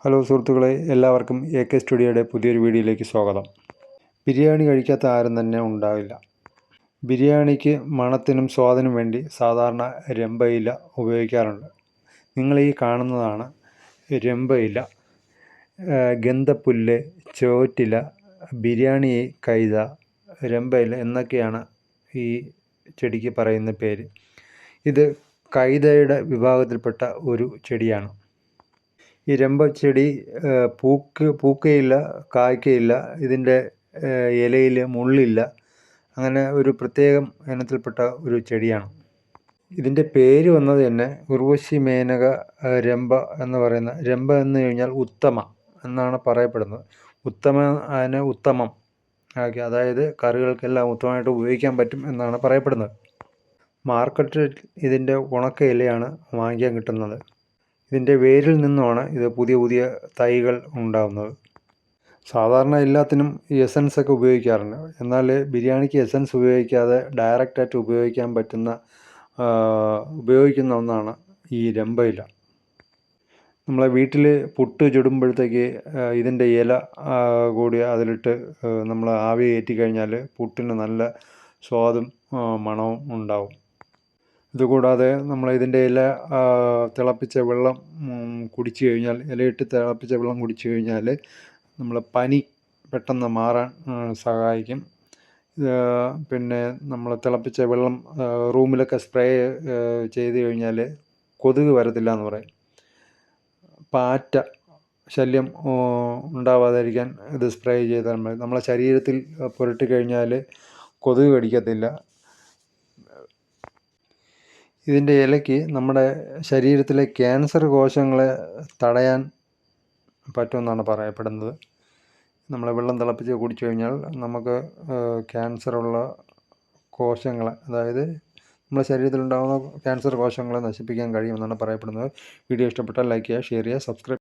Hello സുഹൃത്തുക്കളെ, എല്ലാവർക്കും AK സ്റ്റുഡിയോയുടെ പുതിയൊരു വീഡിയോയിലേക്ക് സ്വാഗതം. ബിരിയാണി കഴിക്കാത്ത ആരും തന്നെ ഉണ്ടാവില്ല. ബിരിയാണിക്ക് മണത്തിനും സ്വാദിനും വേണ്ടി സാധാരണ രമ്പയില ഉപയോഗിക്കാറുണ്ട്. നിങ്ങൾ ഈ കാണുന്നതാണ് രമ്പയില. ഗന്ധപ്പുല്ല്, ചോറ്റില, ബിരിയാണി കൈത, രമ്പയില എന്നൊക്കെയാണ് ഈ ചെടിക്ക് പറയുന്ന പേര്. ഇത് കൈതയുടെ വിഭാഗത്തിൽപ്പെട്ട ഒരു ചെടിയാണ്. ഈ രമ്പച്ചെടി പൂക്കയില്ല, കായ്ക്കയില്ല. ഇതിൻ്റെ ഇലയിൽ മുള്ളില്ല. അങ്ങനെ ഒരു പ്രത്യേകം ഇനത്തിൽപ്പെട്ട ഒരു ചെടിയാണ്. ഇതിൻ്റെ പേര് വന്നത് തന്നെ ഉർവശി മേനക രമ്പ എന്ന് പറയുന്ന, രമ്പ എന്ന് കഴിഞ്ഞാൽ ഉത്തമ എന്നാണ് പറയപ്പെടുന്നത്. അതിന് ഉത്തമം ആക്കി, അതായത് കറികൾക്കെല്ലാം ഉത്തമമായിട്ട് ഉപയോഗിക്കാൻ പറ്റും എന്നാണ് പറയപ്പെടുന്നത്. മാർക്കറ്റിൽ ഇതിൻ്റെ ഉണക്ക ഇലയാണ് വാങ്ങിക്കാൻ കിട്ടുന്നത്. ഇതിൻ്റെ വേരിൽ നിന്നുമാണ് ഇത് പുതിയ പുതിയ തൈകൾ ഉണ്ടാകുന്നത്. സാധാരണ എല്ലാത്തിനും എസൻസൊക്കെ ഉപയോഗിക്കാറുണ്ട്. എന്നാൽ ബിരിയാണിക്ക് എസൻസ് ഉപയോഗിക്കാതെ ഡയറക്റ്റായിട്ട് ഉപയോഗിക്കുന്ന ഒന്നാണ് ഈ രമ്പയില. നമ്മളെ വീട്ടിൽ പുട്ട് ചുടുമ്പോഴത്തേക്ക് ഇതിൻ്റെ ഇല കൂടി അതിലിട്ട് നമ്മൾ ആവി കയറ്റി കഴിഞ്ഞാൽ പുട്ടിന് നല്ല സ്വാദും മണവും ഉണ്ടാവും. ഇതുകൂടാതെ നമ്മൾ ഇതിൻ്റെ ഇല തിളപ്പിച്ച വെള്ളം കുടിച്ചു കഴിഞ്ഞാൽ, ഇലയിട്ട് തിളപ്പിച്ച വെള്ളം കുടിച്ചു കഴിഞ്ഞാൽ നമ്മൾ പനി പെട്ടെന്ന് മാറാൻ സഹായിക്കും. പിന്നെ നമ്മൾ തിളപ്പിച്ച വെള്ളം റൂമിലൊക്കെ സ്പ്രേ ചെയ്ത് കഴിഞ്ഞാൽ കൊതുക് വരത്തില്ല എന്ന് പറയും. പാറ്റ ശല്യം ഉണ്ടാവാതിരിക്കാൻ ഇത് സ്പ്രേ ചെയ്താൽ മതി. നമ്മളെ ശരീരത്തിൽ പുരട്ടി കഴിഞ്ഞാൽ കൊതുക് കടിക്കത്തില്ല. ഇതിൻ്റെ ഇലയ്ക്ക് നമ്മുടെ ശരീരത്തിലെ ക്യാൻസർ കോശങ്ങളെ തടയാൻ പറ്റുമെന്നാണ് പറയപ്പെടുന്നത്. നമ്മൾ വെള്ളം തിളപ്പിച്ച് കുടിച്ചു കഴിഞ്ഞാൽ നമുക്ക് ക്യാൻസറുള്ള കോശങ്ങളെ, അതായത് നമ്മുടെ ശരീരത്തിലുണ്ടാകുന്ന ക്യാൻസർ കോശങ്ങളെ നശിപ്പിക്കാൻ കഴിയുമെന്നാണ് പറയപ്പെടുന്നത്. വീഡിയോ ഇഷ്ടപ്പെട്ടാൽ ലൈക്ക് ചെയ്യുക, ഷെയർ ചെയ്യുക, സബ്സ്ക്രൈബ്